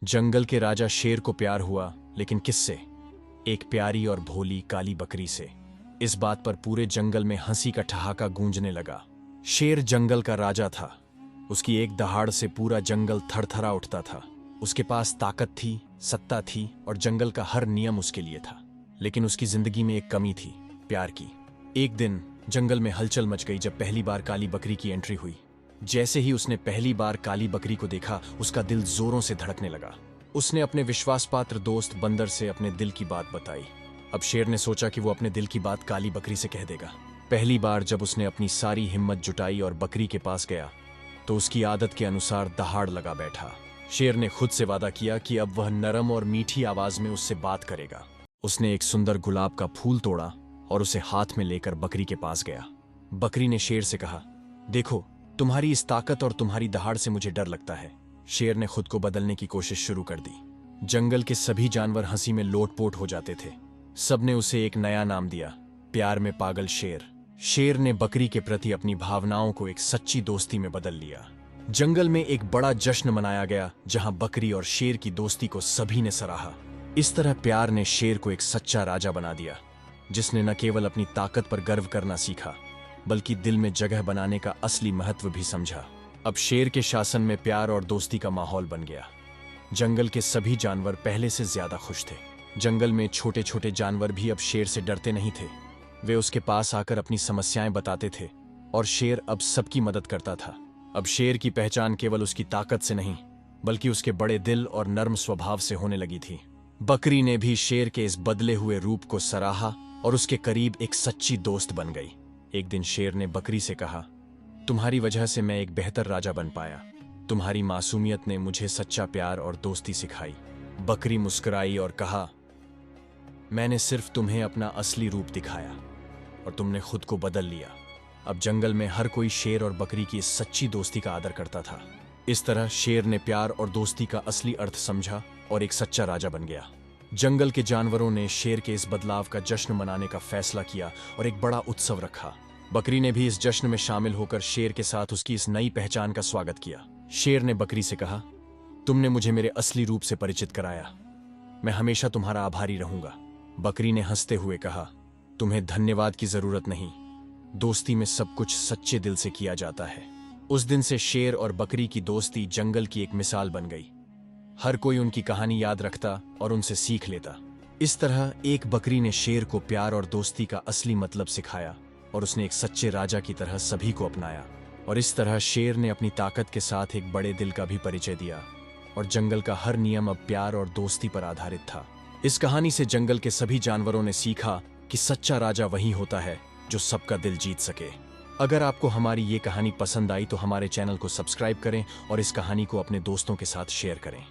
जंगल के राजा शेर को प्यार हुआ, लेकिन किससे? एक प्यारी और भोली काली बकरी से। इस बात पर पूरे जंगल में हंसी का ठहाका गूंजने लगा। शेर जंगल का राजा था। उसकी एक दहाड़ से पूरा जंगल थरथरा उठता था। उसके पास ताकत थी, सत्ता थी और जंगल का हर नियम उसके लिए था। लेकिन उसकी जिंदगी में एक कमी थी, प्यार की। एक दिन जंगल में हलचल मच गई जब पहली बार काली बकरी की एंट्री हुई। जैसे ही उसने पहली बार काली बकरी को देखा, उसका दिल जोरों से धड़कने लगा। उसने अपने विश्वासपात्र दोस्त बंदर से अपने दिल की बात बताई। अब शेर ने सोचा कि वो अपने दिल की बात काली बकरी से कह देगा। पहली बार जब उसने अपनी सारी हिम्मत जुटाई और बकरी के पास गया, तो उसकी आदत के अनुसार दहाड़ लगा बैठा। शेर ने खुद से वादा किया कि अब वह नरम और मीठी आवाज में उससे बात करेगा। उसने एक सुंदर गुलाब का फूल तोड़ा और उसे हाथ में लेकर बकरी के पास गया। बकरी ने शेर से कहा, देखो, तुम्हारी इस ताकत और तुम्हारी दहाड़ से मुझे डर लगता है। शेर ने खुद को बदलने की कोशिश शुरू कर दी। जंगल के सभी जानवर हंसी में लोटपोट हो जाते थे। सबने उसे एक नया नाम दिया, प्यार में पागल शेर। शेर ने बकरी के प्रति अपनी भावनाओं को एक सच्ची दोस्ती में बदल लिया। जंगल में एक बड़ा जश्न मनाया गया, जहां बकरी और शेर की दोस्ती को सभी ने सराहा। इस तरह प्यार ने शेर को एक सच्चा राजा बना दिया, जिसने न केवल अपनी ताकत पर गर्व करना सीखा, बल्कि दिल में जगह बनाने का असली महत्व भी समझा। अब शेर के शासन में प्यार और दोस्ती का माहौल बन गया। जंगल के सभी जानवर पहले से ज्यादा खुश थे। जंगल में छोटे छोटे जानवर भी अब शेर से डरते नहीं थे। वे उसके पास आकर अपनी समस्याएं बताते थे और शेर अब सबकी मदद करता था। अब शेर की पहचान केवल उसकी ताकत से नहीं, बल्कि उसके बड़े दिल और नर्म स्वभाव से होने लगी थी। बकरी ने भी शेर के इस बदले हुए रूप को सराहा और उसके करीब एक सच्ची दोस्त बन गई। एक दिन शेर ने बकरी से कहा, तुम्हारी वजह से मैं एक बेहतर राजा बन पाया। तुम्हारी मासूमियत ने मुझे सच्चा प्यार और दोस्ती सिखाई। बकरी मुस्कुराई और कहा, मैंने सिर्फ तुम्हें अपना असली रूप दिखाया और तुमने खुद को बदल लिया। अब जंगल में हर कोई शेर और बकरी की इस सच्ची दोस्ती का आदर करता था। इस तरह शेर ने प्यार और दोस्ती का असली अर्थ समझा और एक सच्चा राजा बन गया। जंगल के जानवरों ने शेर के इस बदलाव का जश्न मनाने का फैसला किया और एक बड़ा उत्सव रखा। बकरी ने भी इस जश्न में शामिल होकर शेर के साथ उसकी इस नई पहचान का स्वागत किया। शेर ने बकरी से कहा, तुमने मुझे मेरे असली रूप से परिचित कराया। मैं हमेशा तुम्हारा आभारी रहूंगा। बकरी ने हंसते हुए कहा, तुम्हें धन्यवाद की जरूरत नहीं। दोस्ती में सब कुछ सच्चे दिल से किया जाता है। उस दिन से शेर और बकरी की दोस्ती जंगल की एक मिसाल बन गई। हर कोई उनकी कहानी याद रखता और उनसे सीख लेता। इस तरह एक बकरी ने शेर को प्यार और दोस्ती का असली मतलब सिखाया और उसने एक सच्चे राजा की तरह सभी को अपनाया। और इस तरह शेर ने अपनी ताकत के साथ एक बड़े दिल का भी परिचय दिया और जंगल का हर नियम अब प्यार और दोस्ती पर आधारित था। इस कहानी से जंगल के सभी जानवरों ने सीखा कि सच्चा राजा वही होता है जो सबका दिल जीत सके। अगर आपको हमारी ये कहानी पसंद आई तो हमारे चैनल को सब्सक्राइब करें और इस कहानी को अपने दोस्तों के साथ शेयर करें।